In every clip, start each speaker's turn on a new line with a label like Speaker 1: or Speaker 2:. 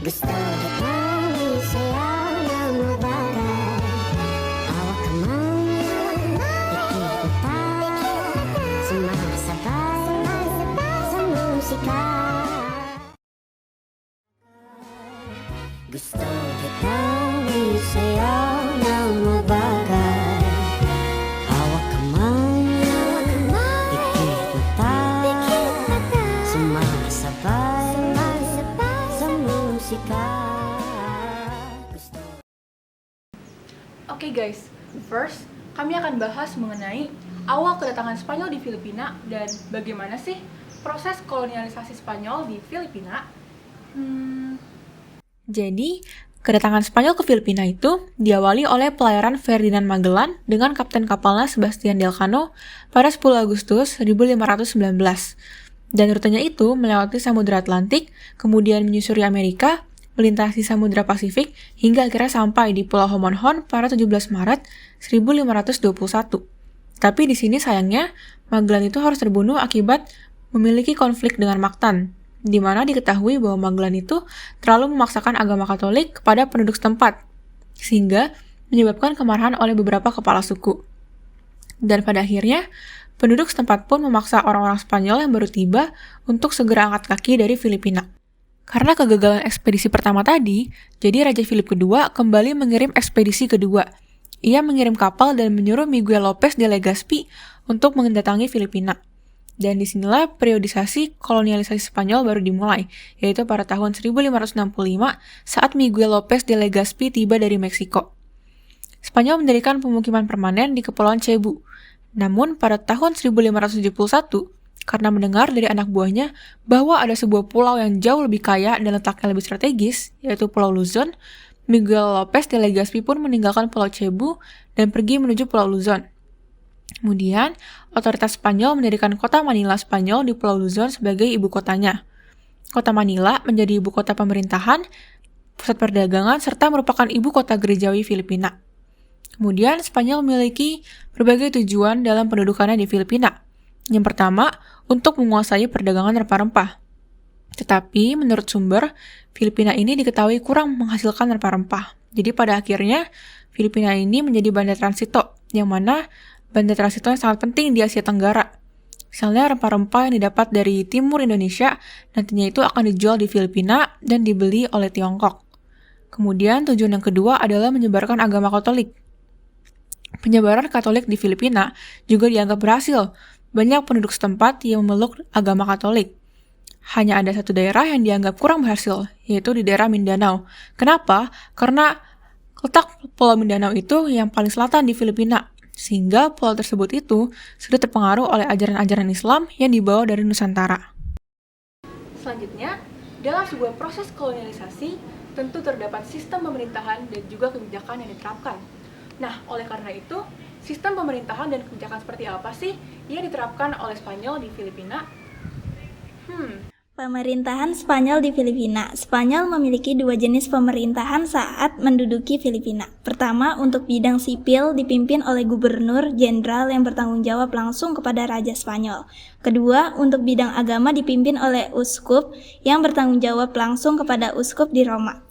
Speaker 1: Gusto kita sayaw ng bagay. Hawak kamay, ikikita, sumasabay sa musika. Gusto kitang isayaw ng bagay. Hawak kamay, ikikita, sumasabay sa musika.
Speaker 2: Oke guys, first kami akan bahas mengenai awal kedatangan Spanyol di Filipina dan bagaimana sih proses kolonialisasi Spanyol di Filipina.
Speaker 3: Jadi, kedatangan Spanyol ke Filipina itu diawali oleh pelayaran Ferdinand Magellan dengan kapten kapalnya Sebastian Elcano pada 10 Agustus 1519. Dan rutenya itu melewati Samudra Atlantik, kemudian menyusuri Amerika, melintasi Samudra Pasifik, hingga akhirnya sampai di Pulau Homonhon pada 17 Maret 1521. Tapi di sini sayangnya, Magellan itu harus terbunuh akibat memiliki konflik dengan Mactan, di mana diketahui bahwa Magellan itu terlalu memaksakan agama Katolik kepada penduduk setempat, sehingga menyebabkan kemarahan oleh beberapa kepala suku. Dan pada akhirnya, penduduk setempat pun memaksa orang-orang Spanyol yang baru tiba untuk segera angkat kaki dari Filipina. Karena kegagalan ekspedisi pertama tadi, jadi Raja Philip II kembali mengirim ekspedisi kedua. Ia mengirim kapal dan menyuruh Miguel Lopez de Legazpi untuk mendatangi Filipina. Dan disinilah periodisasi kolonialisasi Spanyol baru dimulai, yaitu pada tahun 1565 saat Miguel Lopez de Legazpi tiba dari Meksiko. Spanyol mendirikan pemukiman permanen di Kepulauan Cebu. Namun pada tahun 1571, karena mendengar dari anak buahnya bahwa ada sebuah pulau yang jauh lebih kaya dan letaknya lebih strategis, yaitu Pulau Luzon, Miguel Lopez de Legazpi pun meninggalkan Pulau Cebu dan pergi menuju Pulau Luzon. Kemudian, otoritas Spanyol mendirikan kota Manila Spanyol di Pulau Luzon sebagai ibu kotanya. Kota Manila menjadi ibu kota pemerintahan, pusat perdagangan, serta merupakan ibu kota gerejawi Filipina. Kemudian, Spanyol memiliki berbagai tujuan dalam pendudukannya di Filipina. Yang pertama, untuk menguasai perdagangan rempah-rempah. Tetapi, menurut sumber, Filipina ini diketahui kurang menghasilkan rempah-rempah. Jadi pada akhirnya, Filipina ini menjadi bandar transito, yang mana bandar transito yang sangat penting di Asia Tenggara. Misalnya rempah-rempah yang didapat dari timur Indonesia, nantinya itu akan dijual di Filipina dan dibeli oleh Tiongkok. Kemudian tujuan yang kedua adalah menyebarkan agama Katolik. Penyebaran Katolik di Filipina juga dianggap berhasil. Banyak penduduk setempat yang memeluk agama Katolik. Hanya ada satu daerah yang dianggap kurang berhasil, yaitu di daerah Mindanao. Kenapa? Karena letak Pulau Mindanao itu yang paling selatan di Filipina, sehingga pulau tersebut itu sudah terpengaruh oleh ajaran-ajaran Islam yang dibawa dari Nusantara.
Speaker 2: Selanjutnya, dalam sebuah proses kolonialisasi, tentu terdapat sistem pemerintahan dan juga kebijakan yang diterapkan. Nah, oleh karena itu, sistem pemerintahan dan kebijakan seperti apa sih yang diterapkan oleh Spanyol di Filipina?
Speaker 4: Pemerintahan Spanyol di Filipina. Spanyol memiliki dua jenis pemerintahan saat menduduki Filipina. Pertama, untuk bidang sipil dipimpin oleh gubernur jenderal yang bertanggung jawab langsung kepada Raja Spanyol. Kedua, untuk bidang agama dipimpin oleh uskup yang bertanggung jawab langsung kepada uskup di Roma.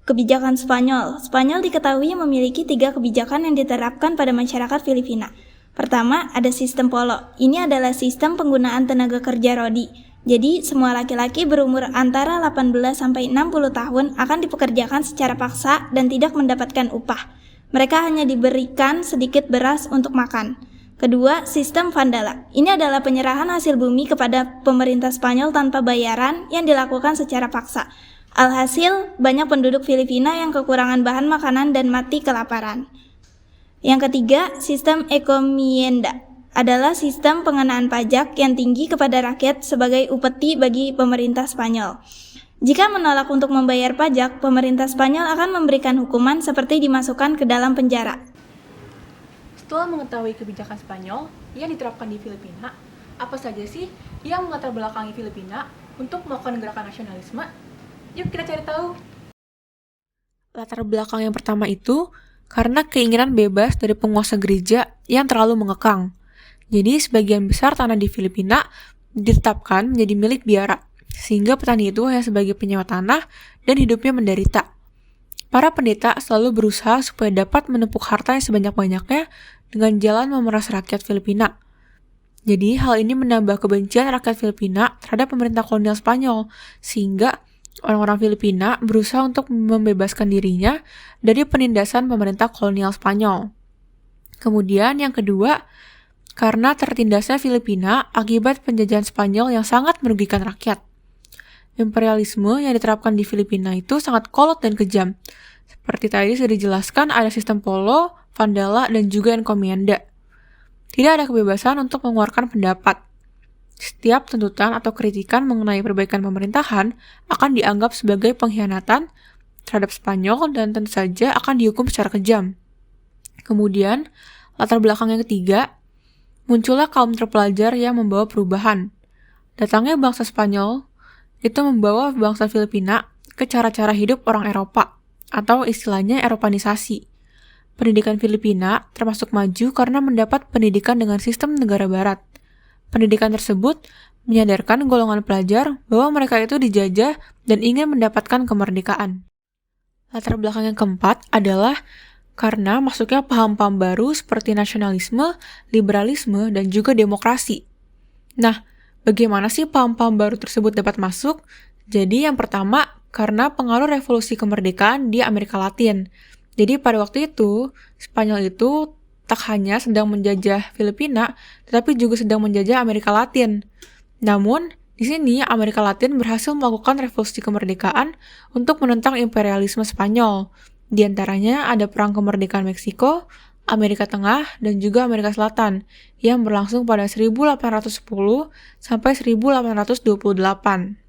Speaker 4: Kebijakan Spanyol. Spanyol diketahui memiliki 3 kebijakan yang diterapkan pada masyarakat Filipina. Pertama, ada sistem polo. Ini adalah sistem penggunaan tenaga kerja rodi. Jadi, semua laki-laki berumur antara 18 sampai 60 tahun akan dipekerjakan secara paksa dan tidak mendapatkan upah. Mereka hanya diberikan sedikit beras untuk makan. Kedua, sistem Vandala. Ini adalah penyerahan hasil bumi kepada pemerintah Spanyol tanpa bayaran yang dilakukan secara paksa. Alhasil, banyak penduduk Filipina yang kekurangan bahan makanan dan mati kelaparan. Yang ketiga, sistem encomienda adalah sistem pengenaan pajak yang tinggi kepada rakyat sebagai upeti bagi pemerintah Spanyol. Jika menolak untuk membayar pajak, pemerintah Spanyol akan memberikan hukuman seperti dimasukkan ke dalam penjara.
Speaker 2: Setelah mengetahui kebijakan Spanyol yang diterapkan di Filipina, apa saja sih yang melatar belakangi Filipina untuk melakukan gerakan nasionalisme? Yuk kita cari tahu.
Speaker 3: Latar belakang yang pertama itu karena keinginan bebas dari penguasa gereja yang terlalu mengekang. Jadi sebagian besar tanah di Filipina ditetapkan menjadi milik biara, sehingga petani itu hanya sebagai penyewa tanah dan hidupnya menderita. Para pendeta selalu berusaha supaya dapat menumpuk harta yang sebanyak-banyaknya dengan jalan memeras rakyat Filipina. Jadi, hal ini menambah kebencian rakyat Filipina terhadap pemerintah kolonial Spanyol, sehingga orang-orang Filipina berusaha untuk membebaskan dirinya dari penindasan pemerintah kolonial Spanyol. Kemudian yang kedua, karena tertindasnya Filipina akibat penjajahan Spanyol yang sangat merugikan rakyat. Imperialisme yang diterapkan di Filipina itu sangat kolot dan kejam. Seperti tadi sudah dijelaskan, ada sistem polo, vandala, dan juga encomienda. Tidak ada kebebasan untuk mengeluarkan pendapat. Setiap tuntutan atau kritikan mengenai perbaikan pemerintahan akan dianggap sebagai pengkhianatan terhadap Spanyol dan tentu saja akan dihukum secara kejam. Kemudian, latar belakang yang ketiga, muncullah kaum terpelajar yang membawa perubahan. Datangnya bangsa Spanyol itu membawa bangsa Filipina ke cara-cara hidup orang Eropa, atau istilahnya Eropanisasi. Pendidikan Filipina termasuk maju karena mendapat pendidikan dengan sistem negara barat. Pendidikan tersebut menyadarkan golongan pelajar bahwa mereka itu dijajah dan ingin mendapatkan kemerdekaan. Latar belakang yang keempat adalah karena masuknya paham-paham baru seperti nasionalisme, liberalisme, dan juga demokrasi. Nah, bagaimana sih paham-paham baru tersebut dapat masuk? Jadi yang pertama, karena pengaruh revolusi kemerdekaan di Amerika Latin. Jadi pada waktu itu, Spanyol itu tak hanya sedang menjajah Filipina, tetapi juga sedang menjajah Amerika Latin. Namun, di sini Amerika Latin berhasil melakukan revolusi kemerdekaan untuk menentang imperialisme Spanyol. Di antaranya ada Perang Kemerdekaan Meksiko, Amerika Tengah, dan juga Amerika Selatan yang berlangsung pada 1810 sampai 1828.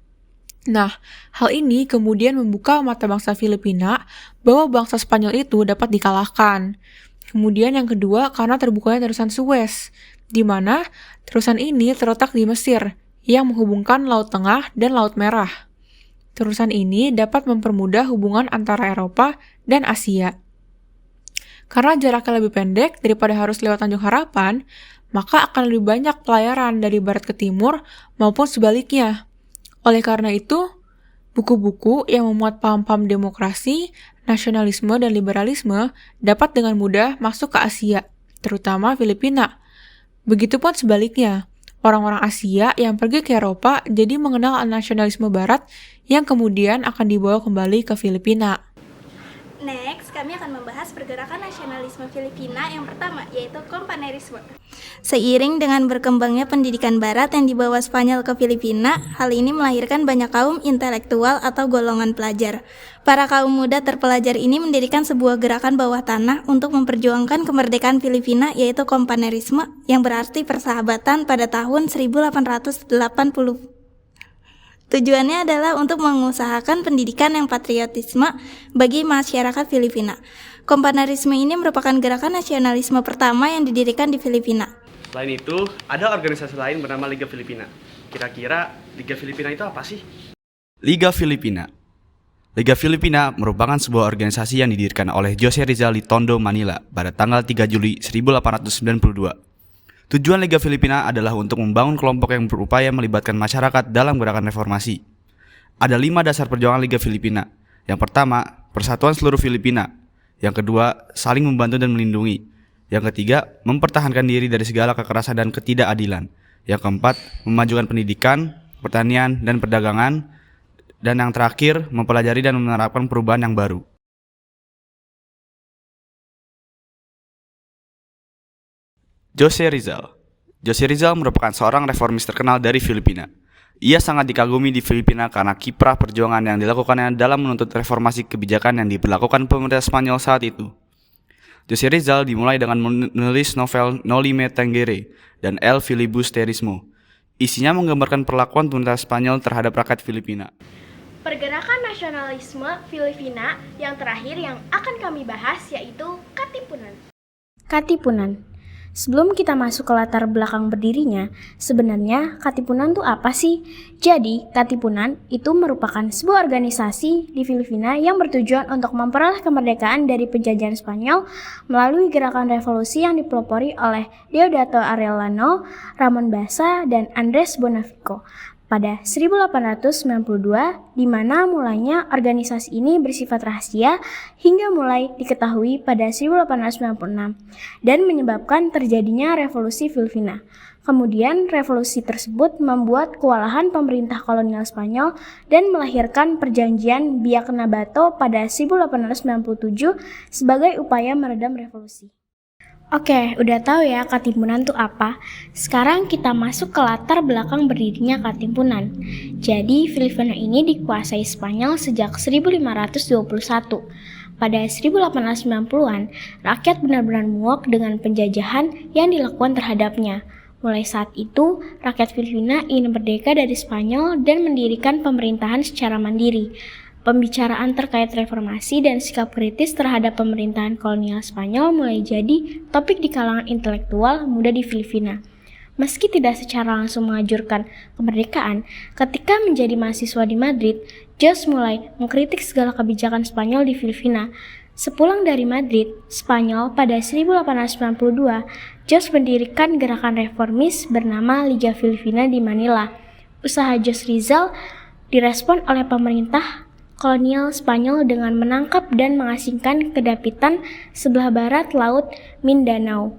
Speaker 3: Nah, hal ini kemudian membuka mata bangsa Filipina bahwa bangsa Spanyol itu dapat dikalahkan. Kemudian yang kedua, karena terbukanya terusan Suez, di mana terusan ini terletak di Mesir, yang menghubungkan Laut Tengah dan Laut Merah. Terusan ini dapat mempermudah hubungan antara Eropa dan Asia. Karena jaraknya lebih pendek daripada harus lewat Tanjung Harapan, maka akan lebih banyak pelayaran dari barat ke timur maupun sebaliknya. Oleh karena itu, buku-buku yang memuat paham-paham demokrasi, nasionalisme, dan liberalisme dapat dengan mudah masuk ke Asia, terutama Filipina. Begitupun sebaliknya, orang-orang Asia yang pergi ke Eropa jadi mengenal nasionalisme barat yang kemudian akan dibawa kembali ke Filipina.
Speaker 4: Next, kami akan membahas pergerakan nasionalisme Filipina yang pertama, yaitu kompanerisme. Seiring dengan berkembangnya pendidikan barat yang dibawa Spanyol ke Filipina, hal ini melahirkan banyak kaum intelektual atau golongan pelajar. Para kaum muda terpelajar ini mendirikan sebuah gerakan bawah tanah untuk memperjuangkan kemerdekaan Filipina, yaitu kompanerisme, yang berarti persahabatan pada tahun 1880. Tujuannya adalah untuk mengusahakan pendidikan yang patriotisme bagi masyarakat Filipina. Kompanerisme ini merupakan gerakan nasionalisme pertama yang didirikan di Filipina.
Speaker 5: Selain itu, ada organisasi lain bernama Liga Filipina. Kira-kira Liga Filipina itu apa sih?
Speaker 6: Liga Filipina. Liga Filipina merupakan sebuah organisasi yang didirikan oleh Jose Rizal di Tondo, Manila pada tanggal 3 Juli 1892. Tujuan Liga Filipina adalah untuk membangun kelompok yang berupaya melibatkan masyarakat dalam gerakan reformasi. Ada 5 dasar perjuangan Liga Filipina. Yang pertama, persatuan seluruh Filipina. Yang kedua, saling membantu dan melindungi. Yang ketiga, mempertahankan diri dari segala kekerasan dan ketidakadilan. Yang keempat, memajukan pendidikan, pertanian, dan perdagangan. Dan yang terakhir, mempelajari dan menerapkan perubahan yang baru. Jose Rizal merupakan seorang reformis terkenal dari Filipina. Ia sangat dikagumi di Filipina karena kiprah perjuangan yang dilakukannya dalam menuntut reformasi kebijakan yang diberlakukan pemerintah Spanyol saat itu. Jose Rizal dimulai dengan menulis novel Noli Me Tangere dan El Filibusterismo. Isinya menggambarkan perlakuan pemerintah Spanyol terhadap rakyat Filipina.
Speaker 7: Pergerakan nasionalisme Filipina yang terakhir yang akan kami bahas yaitu Katipunan.
Speaker 8: Katipunan. Sebelum kita masuk ke latar belakang berdirinya, sebenarnya Katipunan itu apa sih? Jadi, Katipunan itu merupakan sebuah organisasi di Filipina yang bertujuan untuk memperoleh kemerdekaan dari penjajahan Spanyol melalui gerakan revolusi yang dipelopori oleh Deodato Arellano, Ramon Basa, dan Andres Bonifacio. pada 1892, di mana mulanya organisasi ini bersifat rahasia hingga mulai diketahui pada 1896 dan menyebabkan terjadinya revolusi Filipina. Kemudian revolusi tersebut membuat kewalahan pemerintah kolonial Spanyol dan melahirkan perjanjian Biak-Nabato pada 1897 sebagai upaya meredam revolusi. Oke, udah tahu ya Katipunan itu apa? Sekarang kita masuk ke latar belakang berdirinya Katipunan. Jadi, Filipina ini dikuasai Spanyol sejak 1521. Pada 1890-an, rakyat benar-benar muak dengan penjajahan yang dilakukan terhadapnya. Mulai saat itu, rakyat Filipina ingin merdeka dari Spanyol dan mendirikan pemerintahan secara mandiri. Pembicaraan terkait reformasi dan sikap kritis terhadap pemerintahan kolonial Spanyol mulai jadi topik di kalangan intelektual muda di Filipina. Meski tidak secara langsung mengajurkan kemerdekaan, ketika menjadi mahasiswa di Madrid, Jos mulai mengkritik segala kebijakan Spanyol di Filipina. Sepulang dari Madrid, Spanyol pada 1892, Jos mendirikan gerakan reformis bernama Liga Filipina di Manila. Usaha Jos Rizal direspon oleh pemerintah kolonial Spanyol dengan menangkap dan mengasingkan ke Dapitan sebelah barat Laut Mindanao.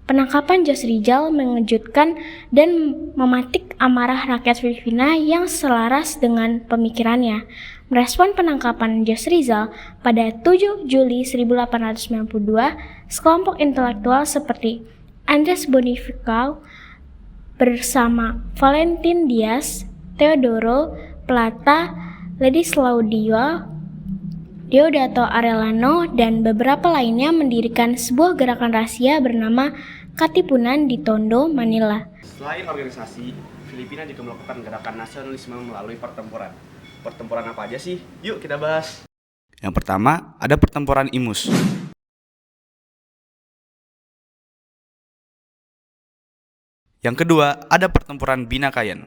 Speaker 8: Penangkapan Jos Rizal mengejutkan dan mematik amarah rakyat Filipina yang selaras dengan pemikirannya. Merespon penangkapan Jos Rizal, pada 7 Juli 1892, sekelompok intelektual seperti Andres Bonifacio bersama Valentin Diaz, Teodoro Plata, Ladislao Deodato Arellano, dan beberapa lainnya mendirikan sebuah gerakan rahasia bernama Katipunan di Tondo, Manila.
Speaker 5: Selain organisasi, Filipina juga melakukan gerakan nasionalisme melalui pertempuran. Pertempuran apa aja sih? Yuk kita bahas.
Speaker 6: Yang pertama, ada pertempuran Imus. Yang kedua, ada pertempuran Binakayan.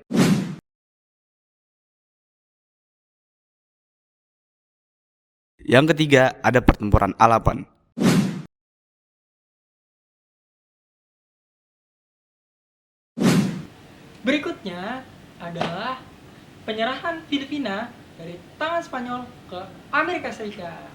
Speaker 6: Yang ketiga, ada pertempuran Alapan.
Speaker 9: Berikutnya adalah penyerahan Filipina dari tangan Spanyol ke Amerika Serikat.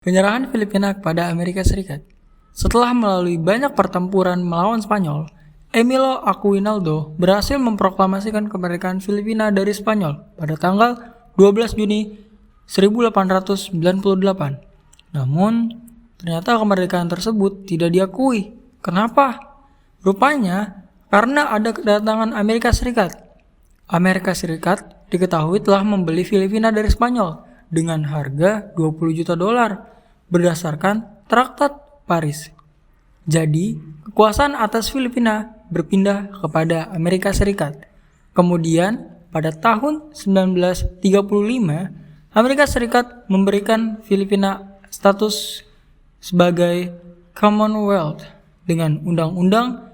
Speaker 10: Penyerahan Filipina kepada Amerika Serikat. Setelah melalui banyak pertempuran melawan Spanyol, Emilio Aguinaldo berhasil memproklamasikan kemerdekaan Filipina dari Spanyol pada tanggal 12 Juni 1898. Namun, ternyata kemerdekaan tersebut tidak diakui. Kenapa? Rupanya, karena ada kedatangan Amerika Serikat. Amerika Serikat diketahui telah membeli Filipina dari Spanyol dengan harga 20 juta dolar berdasarkan Traktat Paris. Jadi, kekuasaan atas Filipina berpindah kepada Amerika Serikat. Kemudian, pada tahun 1935, Amerika Serikat memberikan Filipina status sebagai Commonwealth dengan Undang-Undang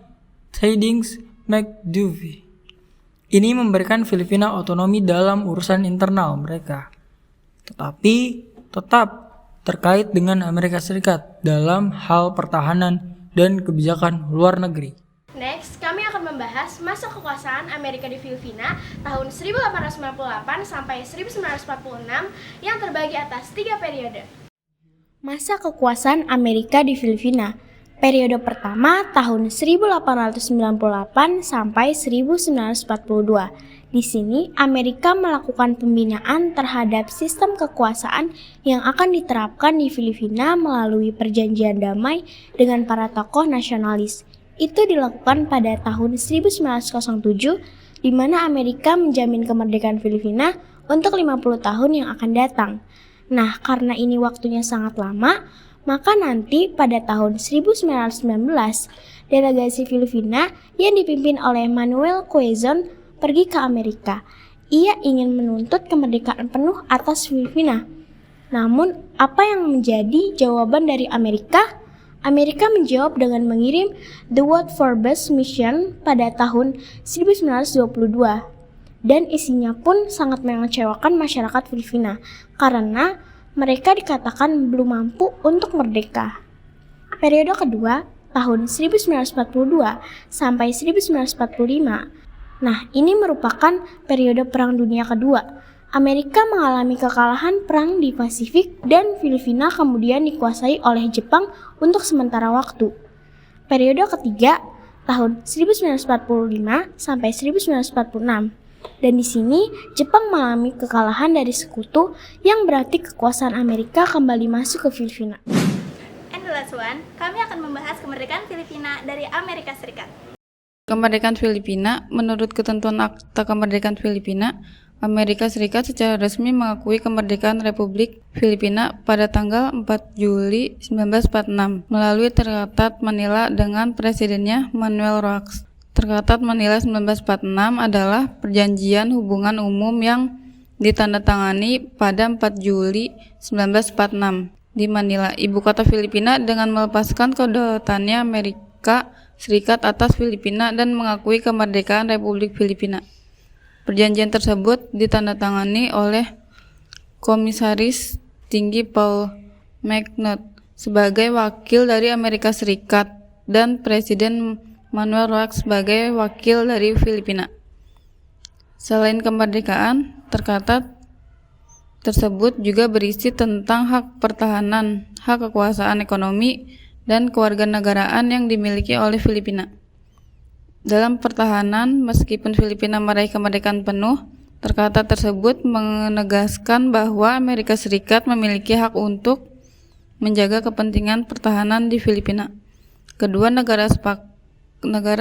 Speaker 10: Thaddings-McDuffie. Ini memberikan Filipina otonomi dalam urusan internal mereka, tetapi tetap terkait dengan Amerika Serikat dalam hal pertahanan dan kebijakan luar negeri.
Speaker 7: Next, kami akan membahas masa kekuasaan Amerika di Filipina tahun 1898 sampai 1946 yang terbagi atas 3 periode.
Speaker 8: Masa kekuasaan Amerika di Filipina. Periode pertama tahun 1898 sampai 1942. Di sini Amerika melakukan pembinaan terhadap sistem kekuasaan yang akan diterapkan di Filipina melalui perjanjian damai dengan para tokoh nasionalis. Itu dilakukan pada tahun 1907, di mana Amerika menjamin kemerdekaan Filipina untuk 50 tahun yang akan datang. Nah, karena ini waktunya sangat lama, maka nanti pada tahun 1919, delegasi Filipina yang dipimpin oleh Manuel Quezon pergi ke Amerika. Ia ingin menuntut kemerdekaan penuh atas Filipina. Namun, apa yang menjadi jawaban dari Amerika? Amerika menjawab dengan mengirim The World Forbes Mission pada tahun 1922. Dan isinya pun sangat mengecewakan masyarakat Filipina karena mereka dikatakan belum mampu untuk merdeka. Periode kedua, tahun 1942 sampai 1945, Nah, ini merupakan periode Perang Dunia Kedua. Amerika mengalami kekalahan perang di Pasifik dan Filipina kemudian dikuasai oleh Jepang untuk sementara waktu. Periode ketiga tahun 1945 sampai 1946. Dan di sini Jepang mengalami kekalahan dari sekutu yang berarti kekuasaan Amerika kembali masuk ke Filipina.
Speaker 4: And the last one, kami akan membahas kemerdekaan Filipina dari Amerika Serikat.
Speaker 11: Kemerdekaan Filipina. Menurut ketentuan Akta Kemerdekaan Filipina, Amerika Serikat secara resmi mengakui kemerdekaan Republik Filipina pada tanggal 4 Juli 1946 melalui Traktat Manila dengan presidennya Manuel Roxas. Traktat Manila 1946 adalah perjanjian hubungan umum yang ditandatangani pada 4 Juli 1946 di Manila, ibu kota Filipina, dengan melepaskan kedaulatannya Amerika Serikat atas Filipina dan mengakui kemerdekaan Republik Filipina. Perjanjian tersebut ditandatangani oleh Komisaris Tinggi Paul McNaught sebagai wakil dari Amerika Serikat dan Presiden Manuel Roxas sebagai wakil dari Filipina. Selain kemerdekaan, traktat tersebut juga berisi tentang hak pertahanan, hak kekuasaan ekonomi, dan kewarganegaraan yang dimiliki oleh Filipina. Dalam pertahanan, meskipun Filipina meraih kemerdekaan penuh, traktat tersebut menegaskan bahwa Amerika Serikat memiliki hak untuk menjaga kepentingan pertahanan di Filipina. Kedua negara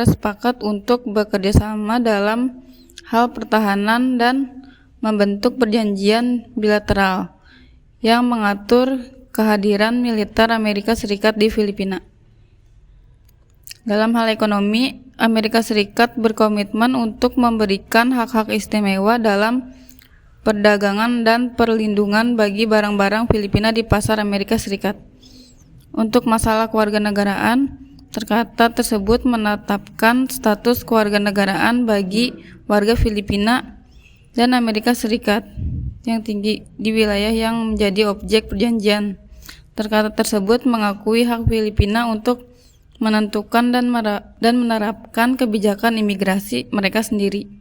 Speaker 11: sepakat untuk bekerjasama dalam hal pertahanan dan membentuk perjanjian bilateral yang mengatur kehadiran militer Amerika Serikat di Filipina. Dalam hal ekonomi, Amerika Serikat berkomitmen untuk memberikan hak-hak istimewa dalam perdagangan dan perlindungan bagi barang-barang Filipina di pasar Amerika Serikat. Untuk masalah kewarganegaraan, traktat tersebut menetapkan status kewarganegaraan bagi warga Filipina dan Amerika Serikat yang tinggi di wilayah yang menjadi objek perjanjian. Traktat tersebut mengakui hak Filipina untuk menentukan dan menerapkan kebijakan imigrasi mereka sendiri.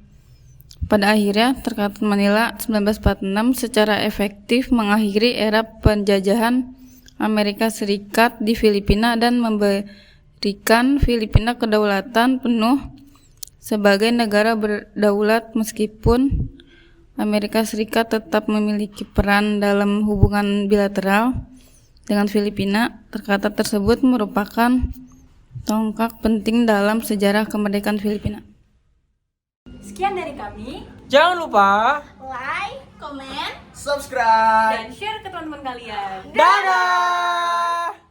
Speaker 11: Pada akhirnya, Traktat Manila 1946 secara efektif mengakhiri era penjajahan Amerika Serikat di Filipina dan memberikan Filipina kedaulatan penuh sebagai negara berdaulat, meskipun Amerika Serikat tetap memiliki peran dalam hubungan bilateral dengan Filipina. Traktat tersebut merupakan tonggak penting dalam sejarah kemerdekaan Filipina.
Speaker 2: Sekian dari kami.
Speaker 10: Jangan lupa
Speaker 4: Like, comment,
Speaker 5: Subscribe.
Speaker 2: Dan share ke teman-teman kalian.
Speaker 10: dadah.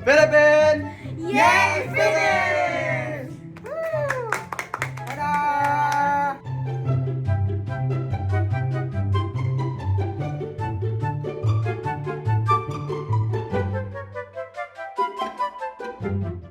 Speaker 5: Filipin!
Speaker 4: Yay, Philippines!